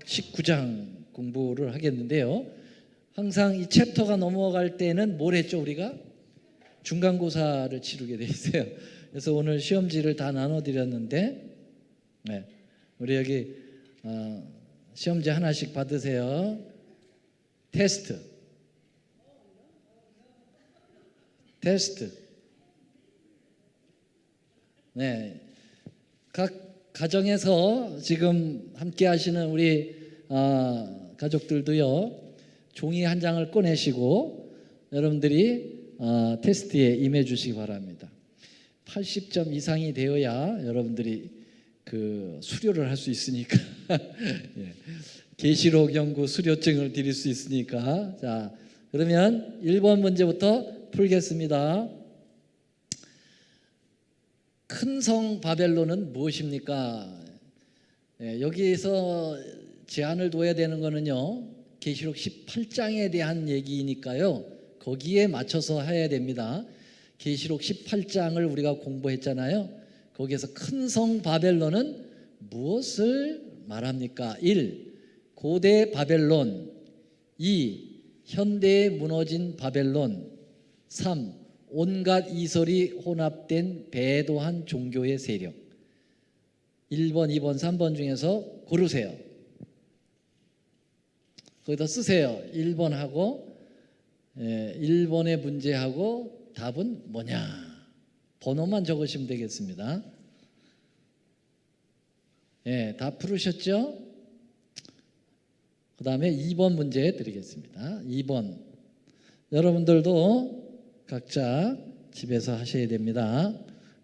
19장 공부를 하겠는데요. 항상 이 챕터가 넘어갈 때는 뭘 했죠? 우리가 중간고사를 치르게 돼 있어요. 그래서 오늘 시험지를 다 나눠드렸는데, 우리 여기 시험지 하나씩 받으세요. 테스트. 각 가정에서 지금 함께 하시는 우리 가족들도요, 종이 한 장을 꺼내시고 여러분들이 테스트에 임해 주시기 바랍니다. 80점 이상이 되어야 여러분들이 그 수료를 할 수 있으니까 계시록 연구 수료증을 드릴 수 있으니까. 자, 그러면 1번 문제부터 풀겠습니다. 큰 성 바벨론은 무엇입니까? 여기에서 제한을 둬야 되는 거는요, 계시록 18장에 대한 얘기니까요, 거기에 맞춰서 해야 됩니다. 계시록 18장을 우리가 공부했잖아요. 거기에서 큰 성 바벨론은 무엇을 말합니까? 1. 고대 바벨론. 2. 현대에 무너진 바벨론. 3. 온갖 이설이 혼합된 배도한 종교의 세력. 1번, 2번, 3번 중에서 고르세요. 거기다 쓰세요. 1번하고 1번의 문제하고 답은 뭐냐, 번호만 적으시면 되겠습니다. 다 풀으셨죠? 그 다음에 2번 문제 드리겠습니다. 2번 여러분들도 각자 집에서 하셔야 됩니다.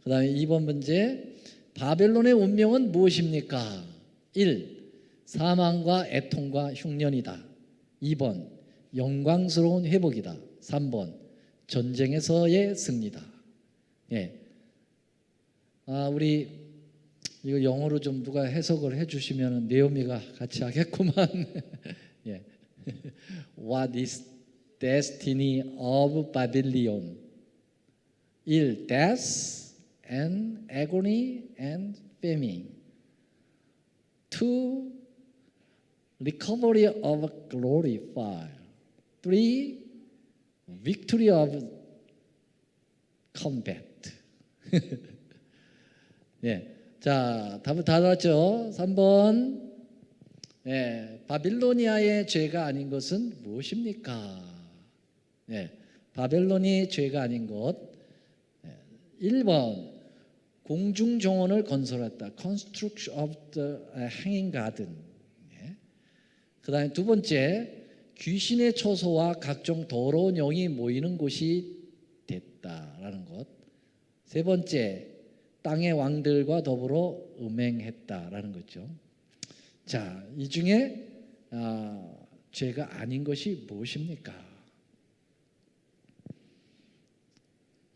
그 다음에 2번 문제, 바벨론의 운명은 무엇입니까? 1. 사망과 애통과 흉년이다. 2번 영광스러운 회복이다. 3번 전쟁에서의 승리다. 우리 이거 영어로 좀 누가 해석을 해주시면 네오미가 같이 하겠구만. What is destiny of Babylon? 1. Death and agony and famine. 2. Recovery of glory. 3. Victory of combat. 자, 답을 다 나왔죠? 3번. 바빌로니아의 죄가 아닌 것은 무엇입니까? 바벨론이 죄가 아닌 것. 1번 공중정원을 건설했다. Construction of the Hanging Garden. 그 다음에 두 번째, 귀신의 처소와 각종 더러운 영이 모이는 곳이 됐다라는 것. 세 번째, 땅의 왕들과 더불어 음행했다라는 거죠. 자, 이 중에 죄가 아닌 것이 무엇입니까?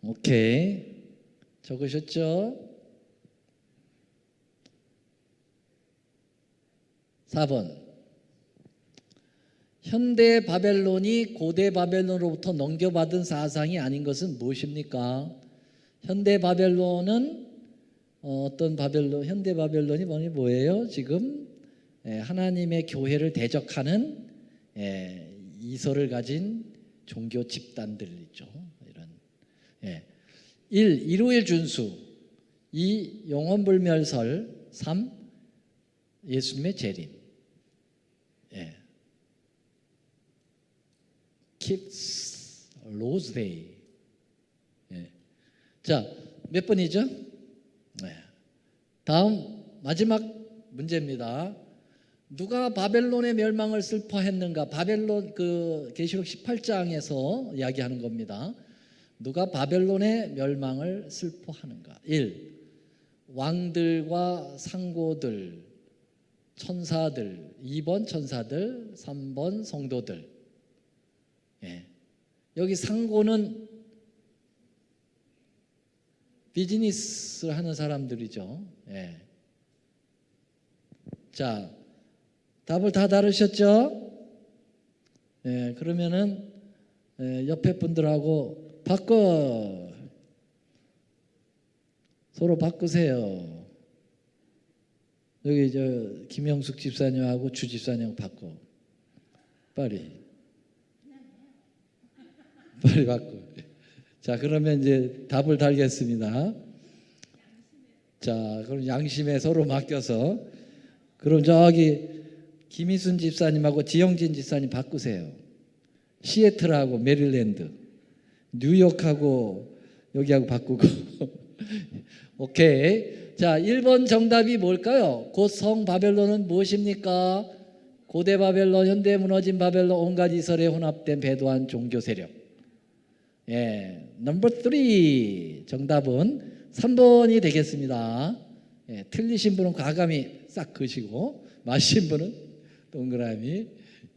오케이, 적으셨죠? 4번, 현대 바벨론이 고대 바벨론으로부터 넘겨받은 사상이 아닌 것은 무엇입니까? 현대 바벨론은 어떤 바벨론? 현대 바벨론이 뭐예요? 지금 하나님의 교회를 대적하는 이설을 가진 종교 집단들 있죠. 이런 1. 일요일 준수. 2. 영원불멸설. 3. 예수님의 재림. Keeps Lord's Day. 자, 몇 번이죠? 다음 마지막 문제입니다. 누가 바벨론의 멸망을 슬퍼했는가? 바벨론 그 계시록 18장에서 이야기하는 겁니다. 누가 바벨론의 멸망을 슬퍼하는가? 1. 왕들과 상고들, 천사들. 2번 천사들, 3번 성도들. 여기 상고는 비즈니스를 하는 사람들이죠. 자, 답을 다 다르셨죠? 그러면은 옆에 분들하고 서로 바꾸세요. 여기 김영숙 집사님하고 주 집사님 바꿔. 빨리 바꿔. 자, 그러면 이제 답을 달겠습니다. 자, 그럼 양심에 서로 맡겨서, 그럼 저기 김희순 집사님하고 지영진 집사님 바꾸세요. 시애틀하고 메릴랜드, 뉴욕하고 여기하고 바꾸고. 오케이. 자, 1번 정답이 뭘까요? 곧 성 바벨론은 무엇입니까? 고대 바벨론, 현대 무너진 바벨론, 온갖 이설에 혼합된 배도한 종교 세력. 예, 넘버 3 정답은 3번이 되겠습니다. 예, 틀리신 분은 과감히 싹 그시고 맞으신 분은 동그라미.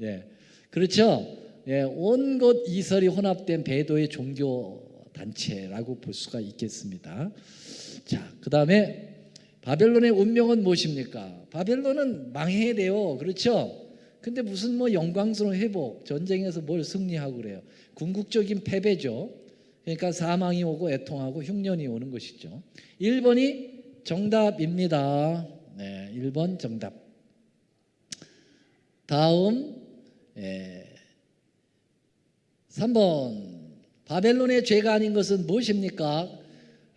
예, 그렇죠. 예, 온갖 이설이 혼합된 배도의 종교 단체라고 볼 수가 있겠습니다. 자, 그 다음에 바벨론의 운명은 무엇입니까? 바벨론은 망해야 돼요. 그렇죠? 근데 무슨 뭐 영광스러운 회복, 전쟁에서 뭘 승리하고 그래요. 궁극적인 패배죠. 그러니까 사망이 오고 애통하고 흉년이 오는 것이죠. 1번이 정답입니다. 네, 1번 정답. 다음 3번. 바벨론의 죄가 아닌 것은 무엇입니까?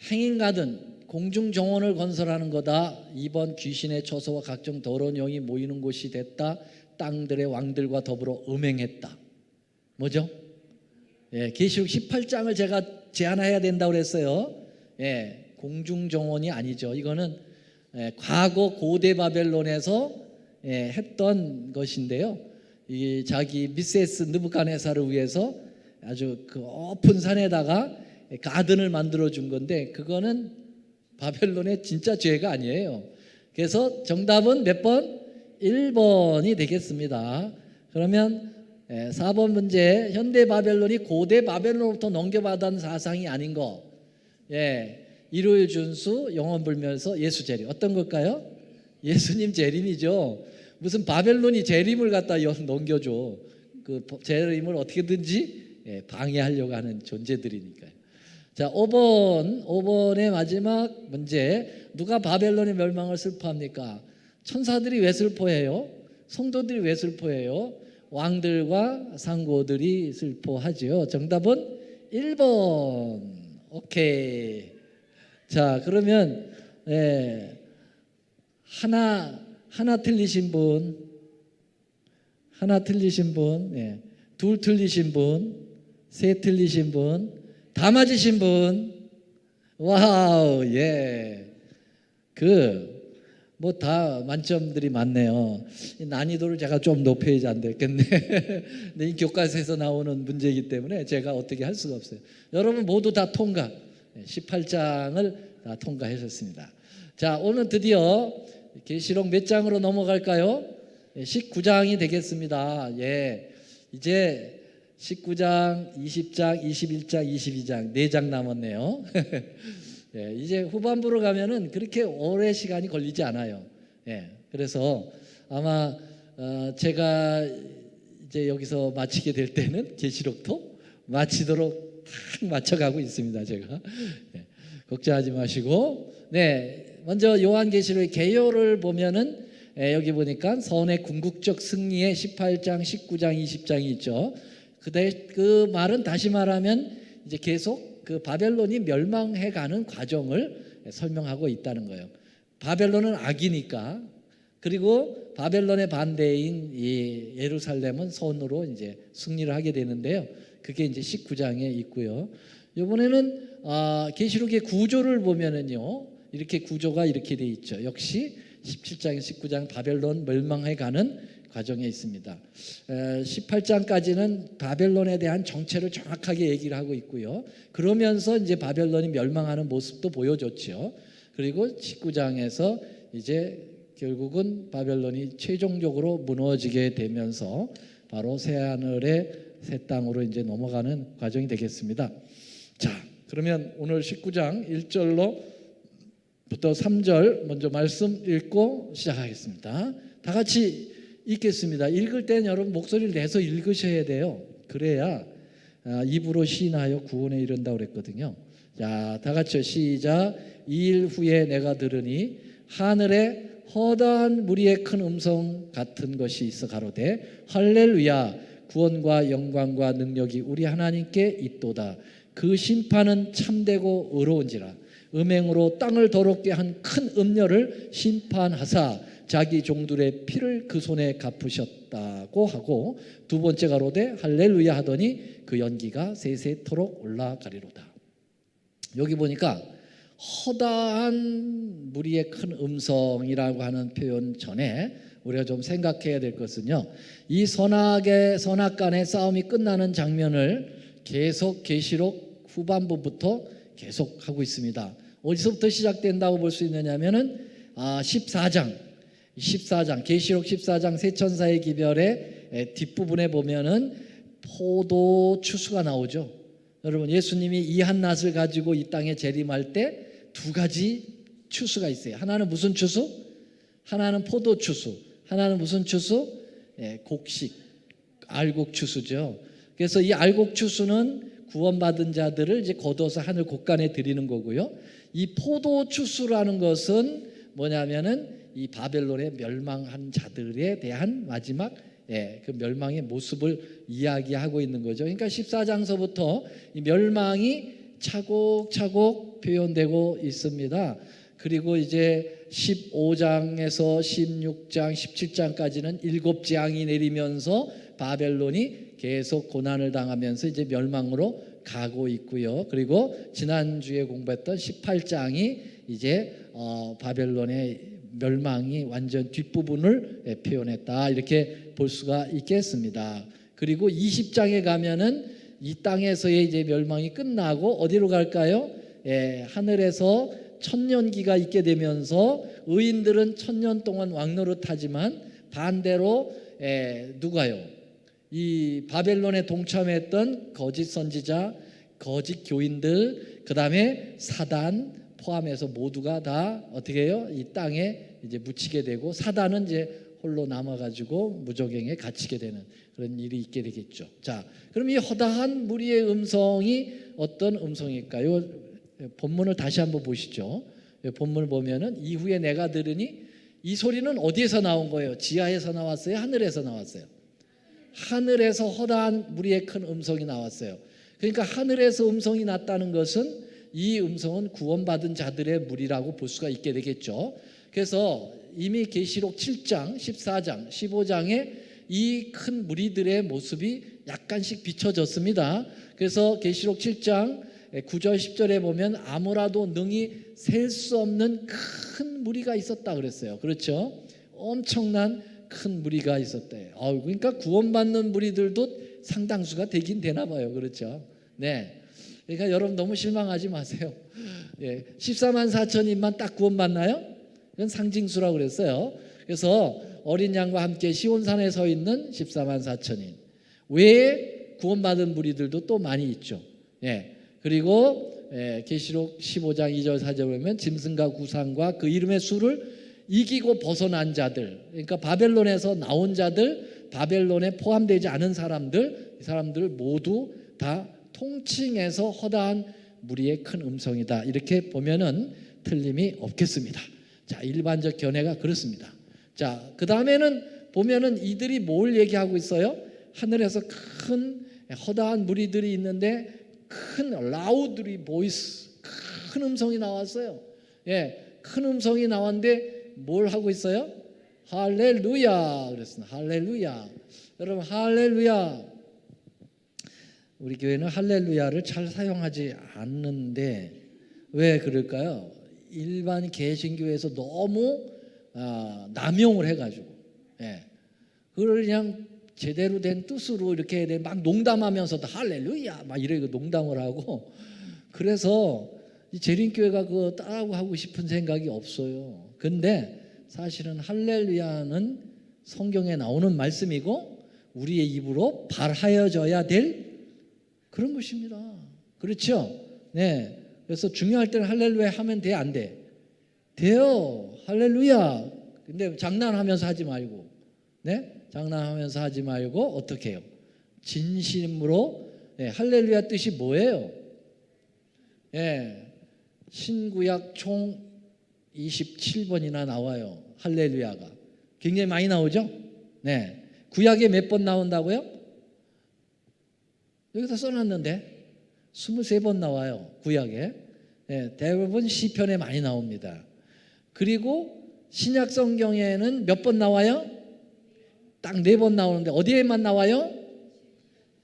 행인가든 공중정원을 건설하는 거다. 2번 귀신의 처소와 각종 더러운 영이 모이는 곳이 됐다. 땅들의 왕들과 더불어 음행했다. 뭐죠? 예, 계시록 18장을 제가 제안해야 된다고 그랬어요. 예, 공중정원이 아니죠. 이거는 과거 고대 바벨론에서 했던 것인데요. 이 자기 미세스 느부갓네살을 위해서 아주 그 높은 산에다가 가든을 만들어 준 건데, 그거는 바벨론의 진짜 죄가 아니에요. 그래서 정답은 몇 번? 1번이 되겠습니다. 그러면 4번 문제, 현대 바벨론이 고대 바벨론으로부터 넘겨받은 사상이 아닌 거. 예, 일요일 준수, 영원불멸서, 예수 재림. 어떤 걸까요? 예수님 재림이죠. 무슨 바벨론이 재림을 갖다 넘겨줘. 그 재림을 어떻게든지 방해하려고 하는 존재들이니까요. 자, 5번의 마지막 문제. 누가 바벨론의 멸망을 슬퍼합니까? 천사들이 왜 슬퍼해요? 성도들이 왜 슬퍼해요? 왕들과 상고들이 슬퍼하죠. 정답은 1번. 오케이. 자, 그러면 하나 틀리신 분, 둘 틀리신 분, 세 틀리신 분, 다 맞으신 분. 와우, 예. 뭐 다 만점들이 많네요. 난이도를 제가 좀 높여야지 안 되겠네. 근데 이 교과서에서 나오는 문제이기 때문에 제가 어떻게 할 수가 없어요. 여러분 모두 다 통과. 18장을 다 통과하셨습니다. 자, 오늘 드디어 계시록 몇 장으로 넘어갈까요? 19장이 되겠습니다. 예, 이제 19장, 20장, 21장, 22장 4장 남았네요. 예, 이제 후반부로 가면은 그렇게 오래 시간이 걸리지 않아요. 예, 그래서 아마 제가 이제 여기서 마치게 될 때는 계시록도 마치도록 딱 맞춰가고 있습니다. 제가 걱정하지 마시고. 네, 먼저 요한계시록의 개요를 보면은 여기 보니까 선의 궁극적 승리의 18장, 19장, 20장이 있죠. 그 말은 다시 말하면 이제 계속 그 바벨론이 멸망해가는 과정을 설명하고 있다는 거예요. 바벨론은 악이니까. 그리고 바벨론의 반대인 이 예루살렘은 선으로 이제 승리를 하게 되는데요. 그게 이제 19장에 있고요. 이번에는 계시록의 구조를 보면은요, 이렇게 구조가 이렇게 돼 있죠. 역시 17장, 19장 바벨론 멸망해가는 과정에 있습니다. 18장까지는 바벨론에 대한 정체를 정확하게 얘기를 하고 있고요. 그러면서 이제 바벨론이 멸망하는 모습도 보여줬죠. 그리고 19장에서 이제 결국은 바벨론이 최종적으로 무너지게 되면서 바로 새하늘의 새 땅으로 이제 넘어가는 과정이 되겠습니다. 자, 그러면 오늘 19장 1절로부터 3절 먼저 말씀 읽고 시작하겠습니다. 다 같이 읽겠습니다. 읽을 때는 여러분 목소리를 내서 읽으셔야 돼요. 그래야 입으로 시인하여 구원에 이른다고 그랬거든요. 자, 다 같이 시작. 2일 후에 내가 들으니 하늘에 허다한 무리의 큰 음성 같은 것이 있어 가로되 할렐루야 구원과 영광과 능력이 우리 하나님께 있도다. 그 심판은 참되고 의로운지라. 음행으로 땅을 더럽게 한 큰 음녀를 심판하사 자기 종들의 피를 그 손에 갚으셨다고 하고, 두 번째 가로되 할렐루야 하더니 그 연기가 세세토록 올라가리로다. 여기 보니까 허다한 무리의 큰 음성이라고 하는 표현 전에 우리가 좀 생각해야 될 것은요, 이 선악 간의 싸움이 끝나는 장면을 계속 계시록 후반부부터 계속 하고 있습니다. 어디서부터 시작된다고 볼 수 있느냐면은 14장 계시록 14장 세천사의 기별의 뒷부분에 보면은 포도 추수가 나오죠. 여러분, 예수님이 이 한낫을 가지고 이 땅에 재림할 때 두 가지 추수가 있어요. 하나는 무슨 추수? 하나는 포도 추수. 하나는 무슨 추수? 곡식, 알곡 추수죠. 그래서 이 알곡 추수는 구원받은 자들을 이제 거둬서 하늘 곳간에 드리는 거고요. 이 포도 추수라는 것은 뭐냐면은 이 바벨론의 멸망한 자들에 대한 마지막 그 멸망의 모습을 이야기하고 있는 거죠. 그러니까 14장서부터 이 멸망이 차곡차곡 표현되고 있습니다. 그리고 이제 15장에서 16장, 17장까지는 7재앙이 내리면서 바벨론이 계속 고난을 당하면서 이제 멸망으로 가고 있고요. 그리고 지난주에 공부했던 18장이 이제 바벨론의 멸망이 완전 뒷부분을 표현했다, 이렇게 볼 수가 있겠습니다. 그리고 20장에 가면은 이 땅에서의 이제 멸망이 끝나고 어디로 갈까요? 하늘에서 천년기가 있게 되면서 의인들은 천년 동안 왕노릇하지만 반대로 누가요? 이 바벨론에 동참했던 거짓 선지자, 거짓 교인들, 그 다음에 사단 포함해서 모두가 다 어떻게 해요? 이 땅에 이제 묻히게 되고, 사단은 이제 홀로 남아가지고 무저갱에 갇히게 되는 그런 일이 있게 되겠죠. 자, 그럼 이 허다한 무리의 음성이 어떤 음성일까요? 본문을 다시 한번 보시죠. 본문을 보면은 이후에 내가 들으니, 이 소리는 어디에서 나온 거예요? 지하에서 나왔어요? 하늘에서 나왔어요? 하늘에서 허다한 무리의 큰 음성이 나왔어요. 그러니까 하늘에서 음성이 났다는 것은 이 음성은 구원받은 자들의 무리라고 볼 수가 있게 되겠죠. 그래서 이미 계시록 7장, 14장, 15장에 이 큰 무리들의 모습이 약간씩 비춰졌습니다. 그래서 계시록 7장 9절 10절에 보면 아무라도 능히 셀 수 없는 큰 무리가 있었다 그랬어요. 그렇죠? 엄청난 큰 무리가 있었대요. 그러니까 구원받는 무리들도 상당수가 되긴 되나 봐요. 그렇죠? 네. 그러니까 여러분 너무 실망하지 마세요. 14만 4천인만 딱 구원받나요? 그건 상징수라고 그랬어요. 그래서 어린 양과 함께 시온산에 서 있는 14만 4천인 외에 구원받은 무리들도 또 많이 있죠. 그리고 계시록 15장 2절 4절 보면 짐승과 구상과 그 이름의 수를 이기고 벗어난 자들, 그러니까 바벨론에서 나온 자들, 바벨론에 포함되지 않은 사람들, 이 사람들 모두 다 통칭해서 허다한 무리의 큰 음성이다, 이렇게 보면은 틀림이 없겠습니다. 자, 일반적 견해가 그렇습니다. 자, 그 다음에는 보면은 이들이 뭘 얘기하고 있어요? 하늘에서 큰 허다한 무리들이 있는데 큰 라우드리 보이스, 큰 음성이 나왔어요. 큰 음성이 나왔는데 뭘 하고 있어요? 할렐루야 그랬습니다. 할렐루야. 여러분, 할렐루야, 우리 교회는 할렐루야를 잘 사용하지 않는데 왜 그럴까요? 일반 개신교에서 너무 남용을 해가지고 그걸 그냥 제대로 된 뜻으로 이렇게 막 농담하면서도 할렐루야 막 이렇게 농담을 하고, 그래서 이 재림교회가 그거 따라하고 하고 싶은 생각이 없어요. 근데 사실은 할렐루야는 성경에 나오는 말씀이고 우리의 입으로 발하여져야 될 그런 것입니다. 그렇죠? 네. 그래서 중요할 때는 할렐루야 하면 돼, 안 돼? 돼요. 할렐루야. 근데 장난하면서 하지 말고, 장난하면서 하지 말고 어떻게 해요? 진심으로. 할렐루야 뜻이 뭐예요? 신구약 총 27번이나 나와요. 할렐루야가 굉장히 많이 나오죠. 네, 구약에 몇 번 나온다고요? 여기다 써놨는데 23번 나와요. 구약에. 네, 대부분 시편에 많이 나옵니다. 그리고 신약 성경에는 몇 번 나와요? 딱 4번 나오는데 어디에만 나와요?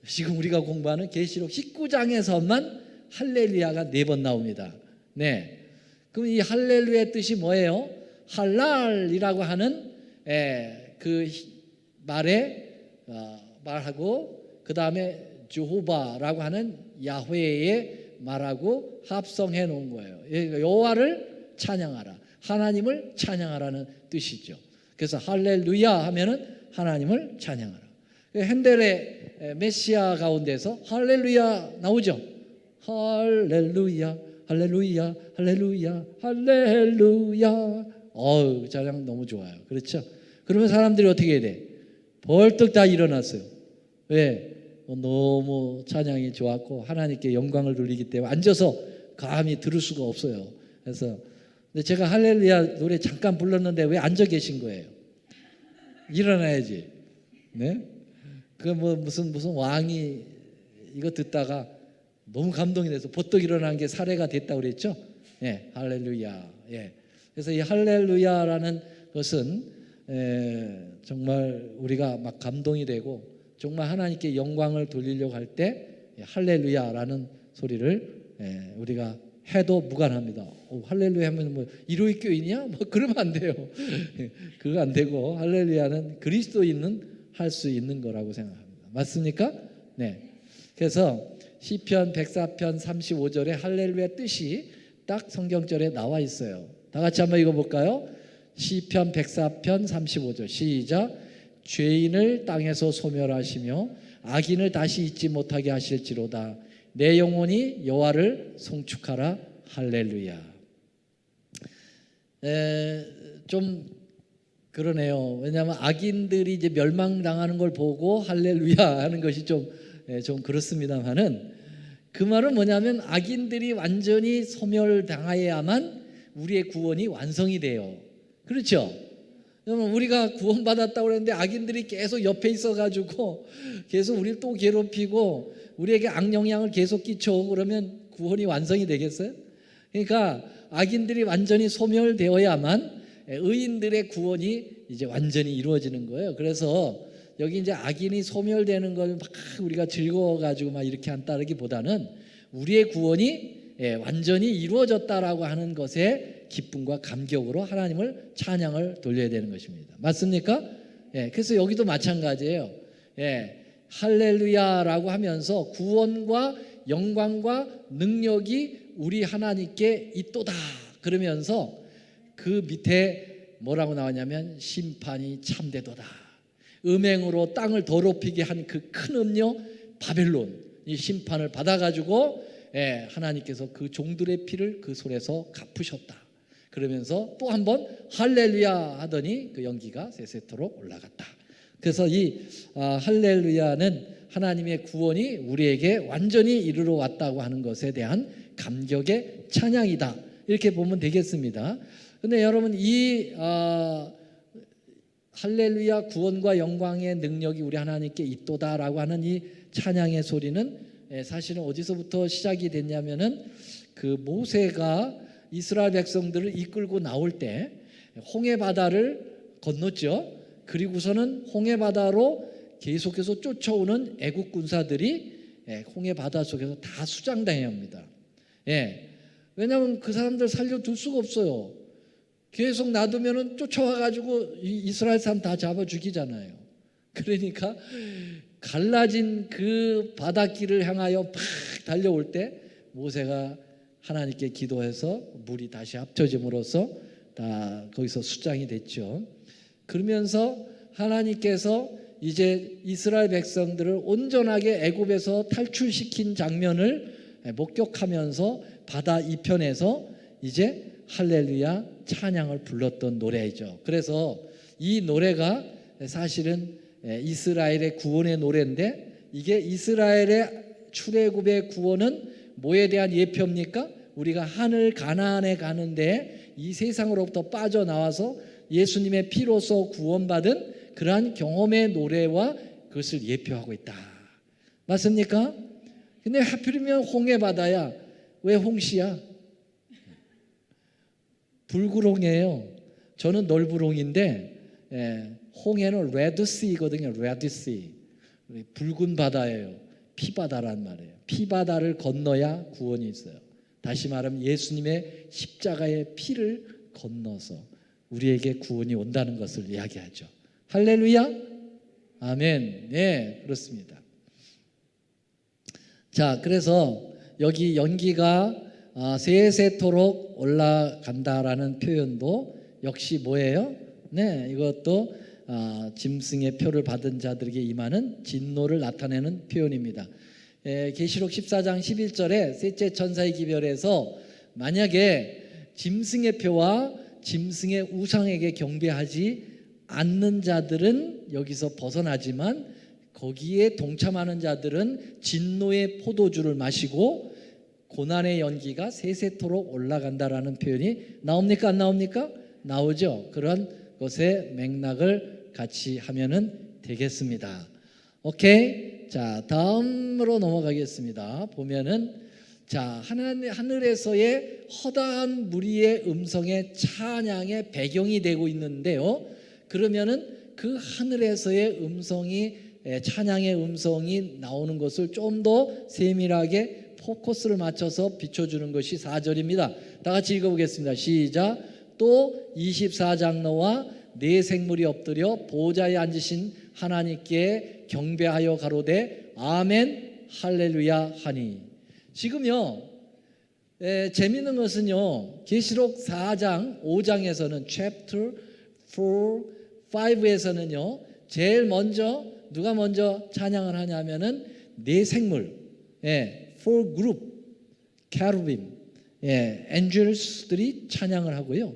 지금 우리가 공부하는 계시록 19장에서만 할렐루야가 4번 나옵니다. 네. 그럼 이 할렐루야의 뜻이 뭐예요? 할랄이라고 하는 그 말하고 그 다음에 주호바라고 하는 야훼의 말하고 합성해 놓은 거예요. 여호와를 찬양하라, 하나님을 찬양하라는 뜻이죠. 그래서 할렐루야 하면은 하나님을 찬양하라. 핸델의 메시아 가운데서 할렐루야 나오죠. 할렐루야, 할렐루야, 할렐루야, 할렐루야. 찬양 너무 좋아요. 그렇죠? 그러면 사람들이 어떻게 해야 돼? 벌떡 다 일어났어요. 왜? 너무 찬양이 좋았고 하나님께 영광을 돌리기 때문에 앉아서 감히 들을 수가 없어요. 그래서 근데 제가 할렐루야 노래 잠깐 불렀는데 왜 앉아 계신 거예요? 일어나야지. 네? 그 무슨 왕이 이거 듣다가 너무 감동이 돼서 버떡 일어난 게 사례가 됐다고 그랬죠? 예, 할렐루야. 예. 그래서 이 할렐루야라는 것은 정말 우리가 막 감동이 되고 정말 하나님께 영광을 돌리려고 할 때 할렐루야라는 소리를 우리가 해도 무관합니다. 할렐루야 하면 뭐 이로의 교인이야? 뭐 그러면 안 돼요. 그거 안 되고 할렐루야는 그리스도인은 할 수 있는 거라고 생각합니다. 맞습니까? 네. 그래서 시편 104편 35절에 할렐루야 뜻이 딱 성경절에 나와 있어요. 다 같이 한번 읽어볼까요? 시편 104편 35절 시작. 죄인을 땅에서 소멸하시며 악인을 다시 잊지 못하게 하실지로다. 내 영혼이 여호와를 송축하라. 할렐루야. 좀 그러네요. 왜냐하면 악인들이 이제 멸망당하는 걸 보고 할렐루야 하는 것이 좀 그렇습니다만은 그 말은 뭐냐면 악인들이 완전히 소멸당해야만 우리의 구원이 완성이 돼요. 그렇죠? 그러면 우리가 구원받았다고 그랬는데 악인들이 계속 옆에 있어가지고 계속 우리를 또 괴롭히고 우리에게 악영향을 계속 끼쳐오고 그러면 구원이 완성이 되겠어요? 그러니까 악인들이 완전히 소멸되어야만 의인들의 구원이 이제 완전히 이루어지는 거예요. 그래서 여기 이제 악인이 소멸되는 걸 막 우리가 즐거워가지고 막 이렇게 따르기보다는 우리의 구원이 완전히 이루어졌다라고 하는 것에 기쁨과 감격으로 하나님을 찬양을 돌려야 되는 것입니다. 맞습니까? 그래서 여기도 마찬가지예요. 할렐루야라고 하면서 구원과 영광과 능력이 우리 하나님께 있도다 그러면서 그 밑에 뭐라고 나왔냐면 심판이 참되도다. 음행으로 땅을 더럽히게 한 그 큰 음녀 바벨론 이 심판을 받아가지고 하나님께서 그 종들의 피를 그 손에서 갚으셨다. 그러면서 또 한 번 할렐루야 하더니 그 연기가 세세토록 올라갔다. 그래서 이 할렐루야는 하나님의 구원이 우리에게 완전히 이르러 왔다고 하는 것에 대한 감격의 찬양이다. 이렇게 보면 되겠습니다. 근데 여러분 이 할렐루야 구원과 영광의 능력이 우리 하나님께 있도다라고 하는 이 찬양의 소리는 사실은 어디서부터 시작이 됐냐면은 그 모세가 이스라엘 백성들을 이끌고 나올 때 홍해 바다를 건넜죠. 그리고서는 홍해 바다로 계속해서 쫓아오는 애국 군사들이 홍해 바다 속에서 다 수장당해야 합니다. 왜냐하면 그 사람들 살려둘 수가 없어요. 계속 놔두면은 쫓아와가지고 이스라엘 사람 다 잡아 죽이잖아요. 그러니까 갈라진 그 바닷길을 향하여 팍 달려올 때 모세가 하나님께 기도해서 물이 다시 합쳐짐으로써 다 거기서 수장이 됐죠. 그러면서 하나님께서 이제 이스라엘 백성들을 온전하게 애굽에서 탈출시킨 장면을 목격하면서 바다 이편에서 이제 할렐루야 찬양을 불렀던 노래이죠. 그래서 이 노래가 사실은 이스라엘의 구원의 노래인데 이게 이스라엘의 출애굽의 구원은 뭐에 대한 예표입니까? 우리가 하늘 가나안에 가는데 이 세상으로부터 빠져나와서 예수님의 피로서 구원받은 그러한 경험의 노래와 그것을 예표하고 있다. 맞습니까? 근데 하필이면 홍해 바다야. 왜 홍시야? 붉은홍이에요. 저는 넓은홍인데 홍해는 레드시거든요. 레드시. 붉은 바다예요. 피바다란 말이에요. 피바다를 건너야 구원이 있어요. 다시 말하면 예수님의 십자가의 피를 건너서 우리에게 구원이 온다는 것을 이야기하죠. 할렐루야. 아멘. 네, 그렇습니다. 자, 그래서 여기 연기가 세세토록 올라간다라는 표현도 역시 뭐예요? 네, 이것도 짐승의 표를 받은 자들에게 임하는 진노를 나타내는 표현입니다. 계시록 14장 11절에 셋째 천사의 기별에서 만약에 짐승의 표와 짐승의 우상에게 경배하지 않는 자들은 여기서 벗어나지만 거기에 동참하는 자들은 진노의 포도주를 마시고 고난의 연기가 세세토록 올라간다라는 표현이 나옵니까? 안 나옵니까? 나오죠. 그런 것의 맥락을 같이 하면은 되겠습니다. 오케이. 자, 다음으로 넘어가겠습니다. 보면은 자, 하늘에서의 허다한 무리의 음성의 찬양의 배경이 되고 있는데요. 그러면은 그 하늘에서의 음성이 찬양의 음성이 나오는 것을 좀 더 세밀하게 포커스를 맞춰서 비춰주는 것이 4절입니다. 다 같이 읽어보겠습니다. 시작. 또 24장로와 네 생물이 엎드려 보좌에 앉으신 하나님께 경배하여 가로되 아멘 할렐루야 하니. 지금요 재미있는 것은요 계시록 4장 5장에서는 chapter 4, 5에서는요 제일 먼저 누가 먼저 찬양을 하냐면은 네 생물, four group, cherubim, angels들이 찬양을 하고요.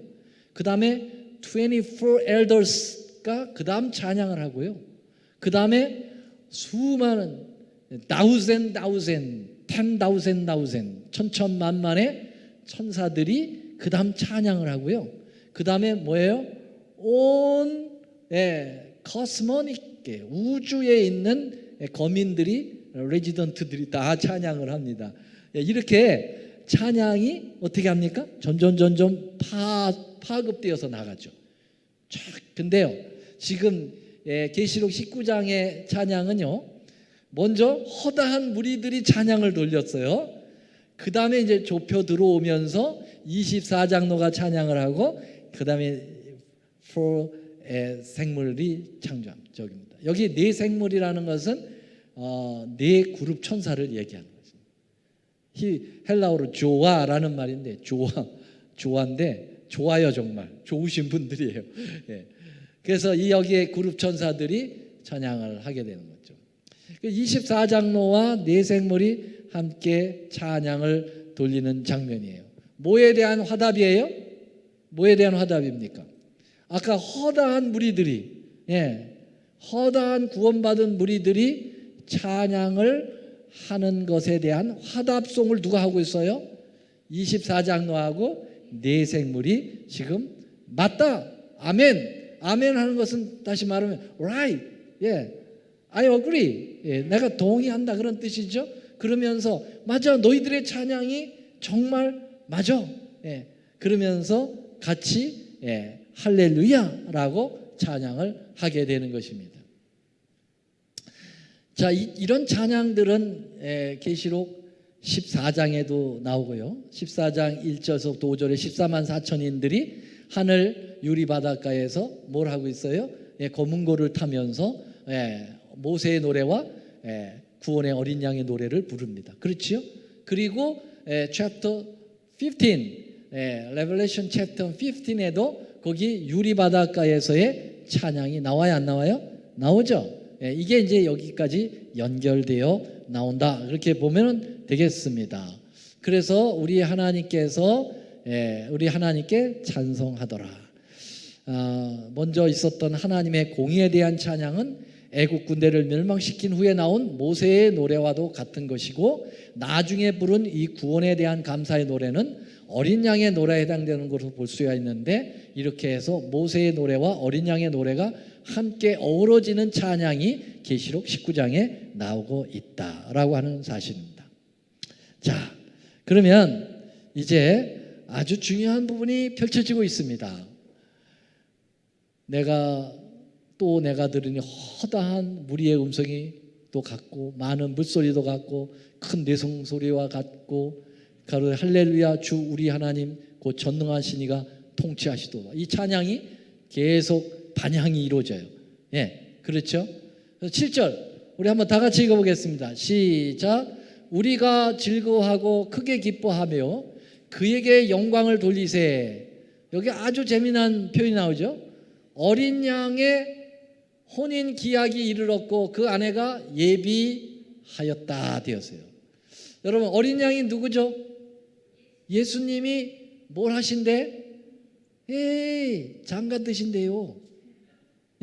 그 다음에 24 elders가 그 다음 찬양을 하고요. 그 다음에 수많은 thousand, 10,000, 천천만만의 천사들이 그 다음 찬양을 하고요. 그 다음에 뭐예요? 온 코스모닉 우주에 있는 거민들이 레지던트들이 다 찬양을 합니다. 이렇게 찬양이 어떻게 합니까? 점점 파급되어서 나가죠. 근데요 지금 계시록 19장의 찬양은요 먼저 허다한 무리들이 찬양을 돌렸어요. 그 다음에 이제 좁혀 들어오면서 24장로가 찬양을 하고 그 다음에 생물이 창조합니다. 여기 네 생물이라는 것은 네 그룹 천사를 얘기하는 거죠. 헬라어로 조아라는 말인데 조아인데 좋아요. 정말 좋으신 분들이에요. 그래서 이 여기에 그룹 천사들이 찬양을 하게 되는 거죠. 24장로와 네 생물이 함께 찬양을 돌리는 장면이에요. 뭐에 대한 화답이에요? 뭐에 대한 화답입니까? 아까 허다한 무리들이 허다한 구원받은 무리들이 찬양을 하는 것에 대한 화답송을 누가 하고 있어요? 24장로하고 네 생물이 지금 맞다, 아멘. 아멘 하는 것은 다시 말하면 right, I agree, 내가 동의한다 그런 뜻이죠. 그러면서 맞아, 너희들의 찬양이 정말 맞아, 그러면서 같이 할렐루야라고 찬양을 하게 되는 것입니다. 자, 이런 찬양들은 계시록 14장에도 나오고요. 14장 1절부터 5절에 14만 4천인들이 하늘 유리 바닷가에서 뭘 하고 있어요? 거문고를 타면서 모세의 노래와 구원의 어린 양의 노래를 부릅니다. 그렇지요? 그리고 chapter 15, Revelation chapter 15에도 거기 유리 바닷가에서의 찬양이 나와요, 안 나와요? 나오죠. 이게 이제 여기까지 연결되어 나온다. 그렇게 보면 되겠습니다. 그래서 우리 하나님께 찬송하더라. 먼저 있었던 하나님의 공의에 대한 찬양은 애국 군대를 멸망시킨 후에 나온 모세의 노래와도 같은 것이고, 나중에 부른 이 구원에 대한 감사의 노래는 어린 양의 노래에 해당되는 것으로 볼 수가 있는데, 이렇게 해서 모세의 노래와 어린 양의 노래가 함께 어우러지는 찬양이 계시록 19장에 나오고 있다라고 하는 사실입니다. 자, 그러면 이제 아주 중요한 부분이 펼쳐지고 있습니다. 내가 들으니 허다한 무리의 음성이 또 같고, 많은 물소리도 같고, 큰 내성 소리와 같고, 가로되 할렐루야 주 우리 하나님 곧 전능하신 이가 통치하시도다. 이 찬양이 계속 반향이 이루어져요. 예, 그렇죠? 7절 우리 한번 다 같이 읽어보겠습니다. 시작. 우리가 즐거워하고 크게 기뻐하며 그에게 영광을 돌리세. 여기 아주 재미난 표현이 나오죠. 어린 양의 혼인 기약이 이르렀고 그 아내가 예비하였다 되었어요. 여러분, 어린 양이 누구죠? 예수님이 뭘 하신대? 장가 드신대요.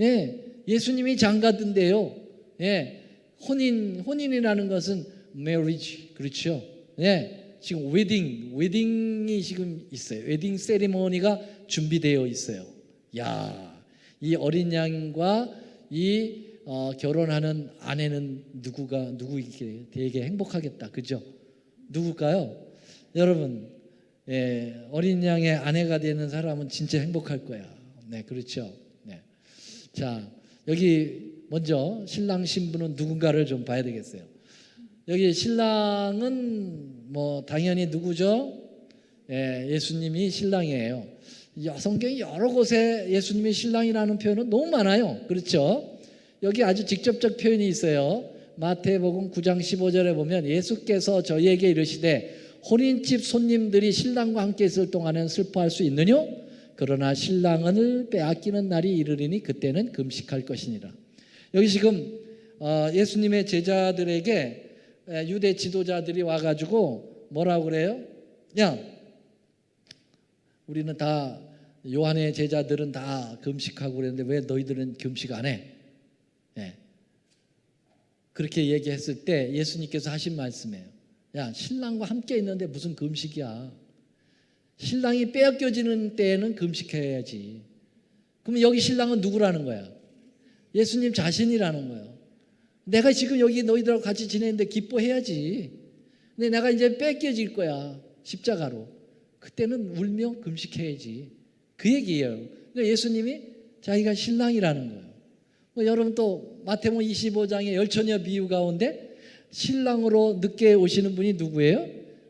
예, 예수님이 장가 든대요. 예, 혼인이라는 것은 marriage, 그렇죠? 예, 지금 웨딩이 지금 있어요. 웨딩 세리머니가 준비되어 있어요. 야, 이 어린 양과 이 결혼하는 아내는 누구에게 되게 행복하겠다, 그죠? 누굴까요? 여러분, 예, 어린 양의 아내가 되는 사람은 진짜 행복할 거야. 네, 그렇죠. 네. 자, 여기 먼저 신랑 신부는 누군가를 좀 봐야 되겠어요. 여기 신랑은 뭐 당연히 누구죠? 예, 예수님이 신랑이에요. 성경이 여러 곳에 예수님이 신랑이라는 표현은 너무 많아요. 그렇죠? 여기 아주 직접적 표현이 있어요. 마태복음 9장 15절에 보면 예수께서 저희에게 이르시되 혼인집 손님들이 신랑과 함께 있을 동안은 슬퍼할 수 있느뇨? 그러나 신랑을 빼앗기는 날이 이르리니 그때는 금식할 것이니라. 여기 지금 예수님의 제자들에게 유대 지도자들이 와가지고 뭐라고 그래요? 야, 우리는 다 요한의 제자들은 다 금식하고 그랬는데 왜 너희들은 금식 안 해? 네. 그렇게 얘기했을 때 예수님께서 하신 말씀이에요. 야, 신랑과 함께 있는데 무슨 금식이야? 신랑이 빼앗겨지는 때에는 금식해야지. 그럼 여기 신랑은 누구라는 거야? 예수님 자신이라는 거예요. 내가 지금 여기 너희들하고 같이 지내는데 기뻐해야지. 근데 내가 이제 뺏겨질 거야, 십자가로. 그때는 울며 금식해야지. 그 얘기예요. 그러니까 예수님이 자기가 신랑이라는 거예요. 여러분 또 마태복음 25장의 열처녀 비유 가운데 신랑으로 늦게 오시는 분이 누구예요?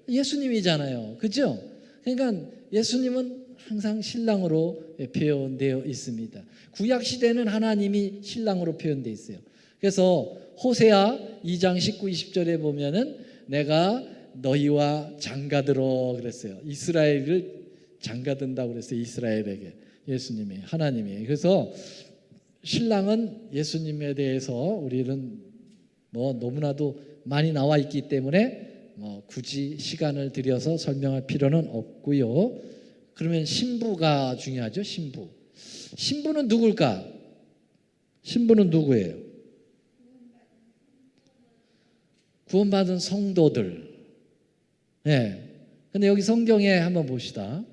예수님이잖아요. 그렇죠? 그러니까 예수님은 항상 신랑으로 표현되어 있습니다. 구약 시대는 하나님이 신랑으로 표현되어 있어요. 그래서 호세아 2장 19, 20절에 보면은 내가 너희와 장가들어 그랬어요. 이스라엘을 장가든다고 그랬어요. 이스라엘에게 예수님이, 하나님이. 그래서 신랑은 예수님에 대해서 우리는 뭐 너무나도 많이 나와 있기 때문에 굳이 시간을 들여서 설명할 필요는 없고요. 그러면 신부가 중요하죠. 신부는 누굴까? 신부는 누구예요? 구원받은 성도들. 네. 근데 여기 성경에 한번 봅시다.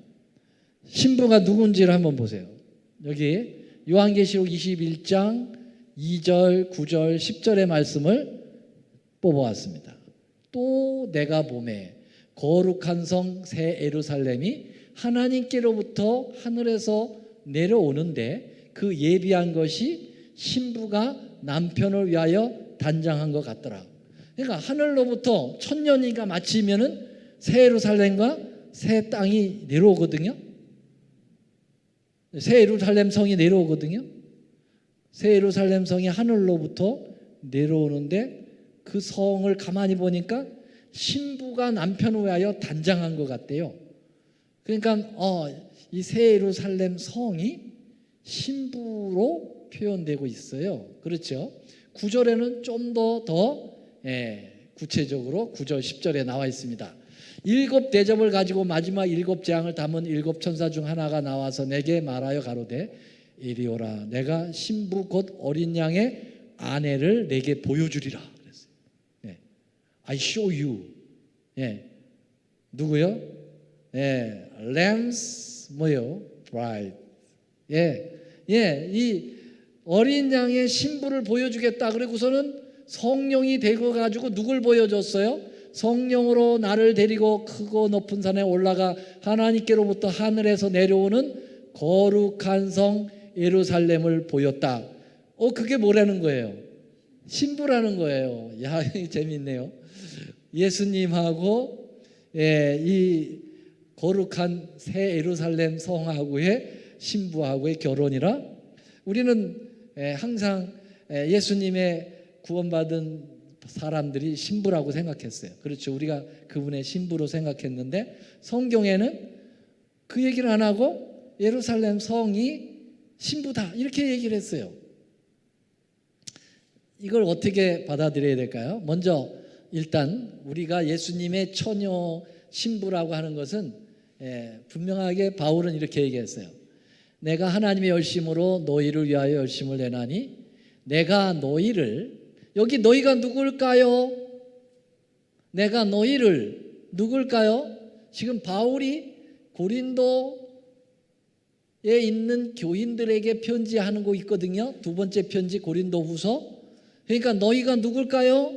신부가 누군지를 한번 보세요. 여기 요한계시록 21장 2절, 9절, 10절의 말씀을 뽑아왔습니다. 또 내가 보매 거룩한 성 새 예루살렘이 하나님께로부터 하늘에서 내려오는데 그 예비한 것이 신부가 남편을 위하여 단장한 것 같더라. 그러니까 하늘로부터 천년이가 마치면은 새 예루살렘과 새 땅이 내려오거든요. 새 예루살렘 성이 내려오거든요. 새 예루살렘 성이 하늘로부터 내려오는데 그 성을 가만히 보니까 신부가 남편을 위하여 단장한 것 같대요. 그러니까 이 새 예루살렘 성이 신부로 표현되고 있어요. 그렇죠? 9절에는 좀 더 구체적으로 9절 10절에 나와 있습니다. 7 대접을 가지고 마지막 7 재앙을 담은 7 천사 중 하나가 나와서 내게 말하여 가로되 이리 오라. 내가 신부 곧 어린 양의 아내를 내게 보여주리라 그랬어요. 예. I show you. 예. 누구요? 예. Lamb's 뭐요? Bride. 예. 예. 이 어린 양의 신부를 보여주겠다. 그리고서는 성령이 되고 가지고 누굴 보여줬어요? 성령으로 나를 데리고 크고 높은 산에 올라가 하나님께로부터 하늘에서 내려오는 거룩한 성 예루살렘을 보였다. 그게 뭐라는 거예요? 신부라는 거예요. 야, 재밌네요. 예수님하고 이 거룩한 새 예루살렘 성하고의 신부하고의 결혼이라. 우리는 항상 예수님의 구원받은 사람들이 신부라고 생각했어요. 그렇죠. 우리가 그분의 신부로 생각했는데 성경에는 그 얘기를 안 하고 예루살렘 성이 신부다 이렇게 얘기를 했어요. 이걸 어떻게 받아들여야 될까요? 먼저 일단 우리가 예수님의 처녀 신부라고 하는 것은 분명하게 바울은 이렇게 얘기했어요. 내가 하나님의 열심으로 너희를 위하여 열심을 내나니 내가 너희를, 여기 너희가 누굴까요? 내가 너희를 누굴까요? 지금 바울이 고린도에 있는 교인들에게 편지하는 거 있거든요. 두 번째 편지 고린도후서. 그러니까 너희가 누굴까요?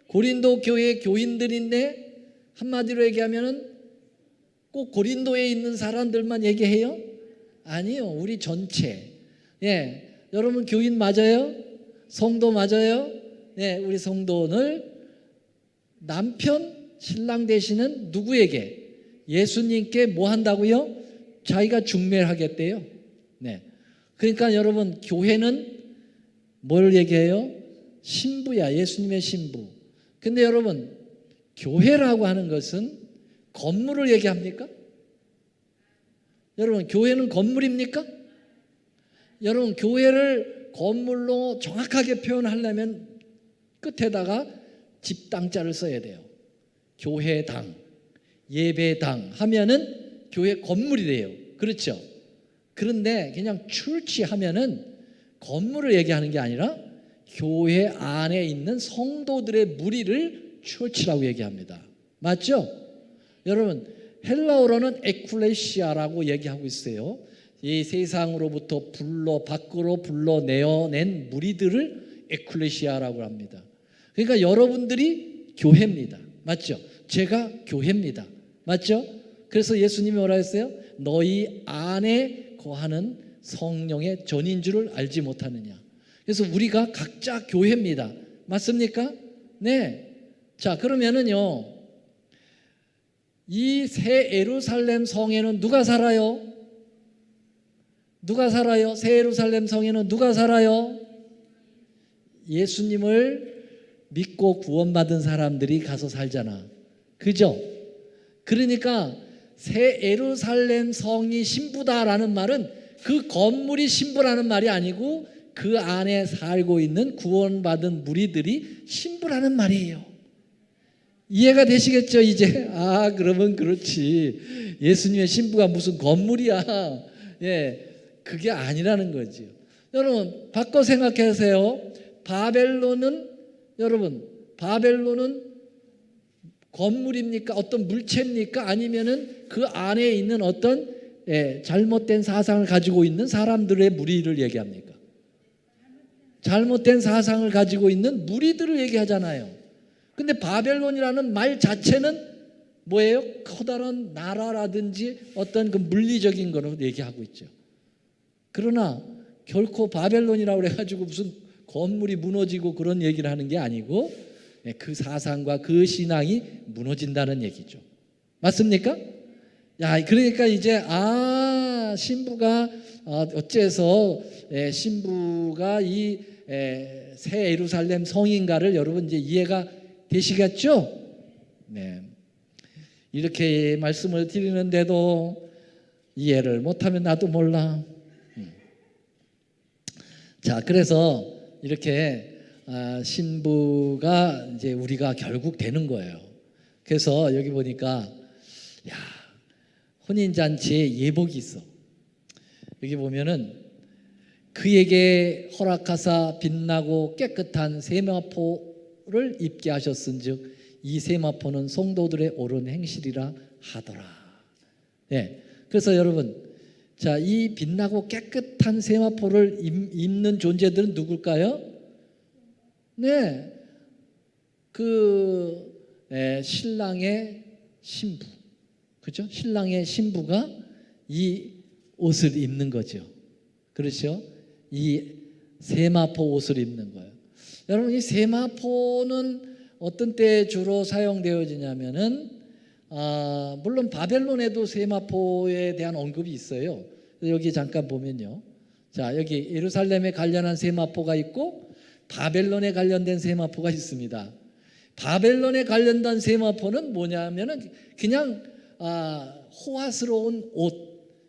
고린도 교회 교인들인데 한마디로 얘기하면은 꼭 고린도에 있는 사람들만 얘기해요? 아니요. 우리 전체. 예. 여러분 교인 맞아요? 성도 맞아요? 네, 우리 성도를 남편, 신랑 되시는 누구에게? 예수님께 뭐 한다고요? 자기가 중매하겠대요. 네. 그러니까 여러분 교회는 뭘 얘기해요? 신부야, 예수님의 신부. 근데 여러분 교회라고 하는 것은 건물을 얘기합니까? 여러분 교회는 건물입니까? 여러분 교회를 건물로 정확하게 표현하려면 끝에다가 집당자를 써야 돼요. 교회당, 예배당 하면은 교회 건물이 돼요. 그렇죠? 그런데 그냥 출치 하면은 건물을 얘기하는 게 아니라 교회 안에 있는 성도들의 무리를 출치라고 얘기합니다. 맞죠? 여러분 헬라어로는 에클레시아라고 얘기하고 있어요. 이 세상으로부터 밖으로 불러내어낸 무리들을 에클레시아라고 합니다. 그러니까 여러분들이 교회입니다. 맞죠? 제가 교회입니다. 맞죠? 그래서 예수님이 뭐라 했어요? 너희 안에 거하는 성령의 전인 줄을 알지 못하느냐. 그래서 우리가 각자 교회입니다. 맞습니까? 네. 자, 그러면은요, 이 새 예루살렘 성에는 누가 살아요? 누가 살아요? 새 예루살렘 성에는 누가 살아요? 예수님을 믿고 구원받은 사람들이 가서 살잖아. 그죠? 그러니까 새 예루살렘 성이 신부다라는 말은 그 건물이 신부라는 말이 아니고 그 안에 살고 있는 구원받은 무리들이 신부라는 말이에요. 이해가 되시겠죠 이제? 그러면 그렇지. 예수님의 신부가 무슨 건물이야. 예, 그게 아니라는 거지요. 여러분 바꿔 생각하세요. 바벨론은 건물입니까? 어떤 물체입니까? 아니면은 그 안에 있는 어떤 잘못된 사상을 가지고 있는 사람들의 무리를 얘기합니까? 잘못된 사상을 가지고 있는 무리들을 얘기하잖아요. 근데 바벨론이라는 말 자체는 뭐예요? 커다란 나라라든지 어떤 그 물리적인 거로 얘기하고 있죠. 그러나 결코 바벨론이라고 해가지고 무슨 건물이 무너지고 그런 얘기를 하는 게 아니고 그 사상과 그 신앙이 무너진다는 얘기죠. 맞습니까? 야, 그러니까 이제 신부가 어째서 신부가 이 새 예루살렘 성인가를 여러분 이제 이해가 되시겠죠? 네. 이렇게 말씀을 드리는데도 이해를 못하면 나도 몰라. 자, 그래서 이렇게 신부가 이제 우리가 결국 되는 거예요. 그래서 여기 보니까 혼인잔치에 예복이 있어. 여기 보면은 그에게 허락하사 빛나고 깨끗한 세마포를 입게 하셨은즉 이 세마포는 성도들의 옳은 행실이라 하더라. 예. 그래서 여러분, 자, 이 빛나고 깨끗한 세마포를 입는 존재들은 누굴까요? 네, 신랑의 신부, 그렇죠? 신랑의 신부가 이 옷을 입는 거죠. 그렇죠? 이 세마포 옷을 입는 거예요. 여러분, 이 세마포는 어떤 때 주로 사용되어지냐면은 물론 바벨론에도 세마포에 대한 언급이 있어요. 여기 잠깐 보면요. 자, 여기 예루살렘에 관련한 세마포가 있고 바벨론에 관련된 세마포가 있습니다. 바벨론에 관련된 세마포는 뭐냐면은 그냥 호화스러운 옷,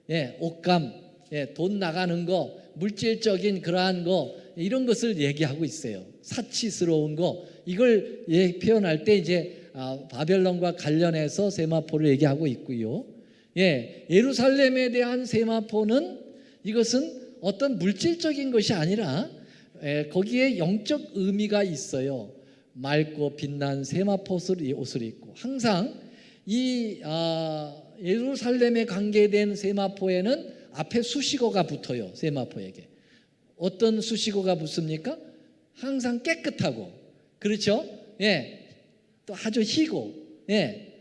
예, 옷감, 예, 돈 나가는 거, 물질적인 그러한 거, 이런 것을 얘기하고 있어요. 사치스러운 거, 이걸 표현할 때 이제 바벨론과 관련해서 세마포를 얘기하고 있고요. 예, 예루살렘에 대한 세마포는 이것은 어떤 물질적인 것이 아니라 거기에 영적 의미가 있어요. 맑고 빛난 세마포 옷을 입고, 항상 이 예루살렘에 관계된 세마포에는 앞에 수식어가 붙어요. 세마포에게 어떤 수식어가 붙습니까? 항상 깨끗하고, 그렇죠? 예, 또 아주 희고, 예,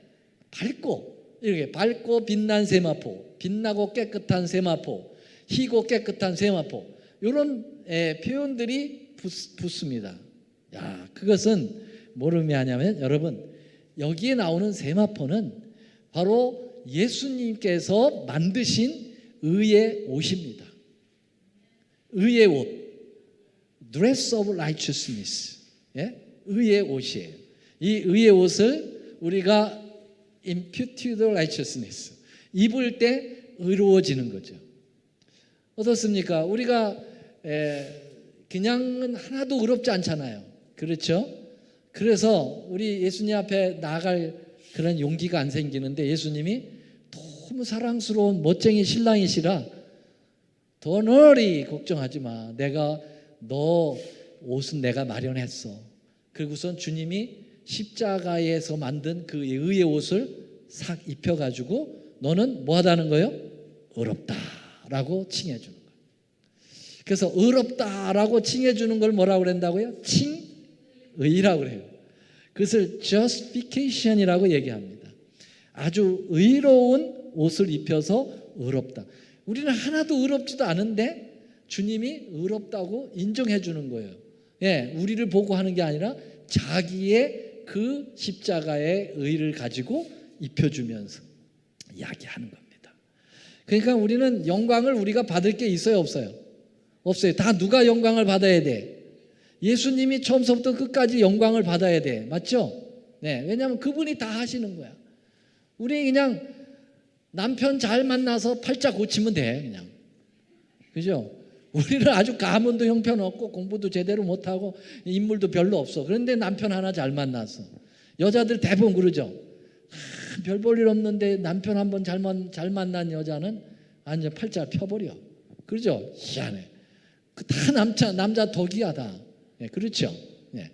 밝고, 이렇게 밝고 빛난 세마포, 빛나고 깨끗한 세마포, 희고 깨끗한 세마포, 이런 표현들이 붙습니다. 야, 그것은 뭘 의미하냐면, 여러분, 여기에 나오는 세마포는 바로 예수님께서 만드신 의의 옷입니다. 의의 옷, dress of righteousness, 예? 의의 옷이에요. 이 의의 옷을 우리가 imputed righteousness, 입을 때 의로워지는 거죠. 어떻습니까? 우리가 그냥은 하나도 의롭지 않잖아요. 그렇죠? 그래서 우리 예수님 앞에 나아갈 그런 용기가 안 생기는데, 예수님이 너무 사랑스러운 멋쟁이 신랑이시라 더 너리 걱정하지 마. 너 옷은 내가 마련했어. 그리고선 주님이 십자가에서 만든 그 의의 옷을 싹 입혀가지고 너는 뭐 하다는 거예요? 의롭다라고 칭해주는 거예요. 그래서 의롭다라고 칭해주는 걸 뭐라고 그런다고요? 칭의라고 그래요. 그것을 justification이라고 얘기합니다. 아주 의로운 옷을 입혀서 의롭다. 우리는 하나도 의롭지도 않은데 주님이 의롭다고 인정해 주는 거예요. 예, 우리를 보고 하는 게 아니라 자기의 그 십자가의 의를 가지고 입혀주면서 이야기하는 겁니다. 그러니까 우리는 영광을 우리가 받을 게 있어요, 없어요? 없어요. 다 누가 영광을 받아야 돼? 예수님이 처음부터 끝까지 영광을 받아야 돼. 맞죠? 네, 왜냐하면 그분이 다 하시는 거야. 우리 그냥 남편 잘 만나서 팔자 고치면 돼, 그냥. 그죠? 우리는 아주 가문도 형편없고 공부도 제대로 못하고 인물도 별로 없어. 그런데 남편 하나 잘 만나서. 여자들 대부분 그러죠. 별 볼 일 없는데 남편 한번 잘 만난 여자는 완전 팔자 펴버려. 그러죠? 희한해. 다 남자 덕이야다. 네, 그렇죠? 네.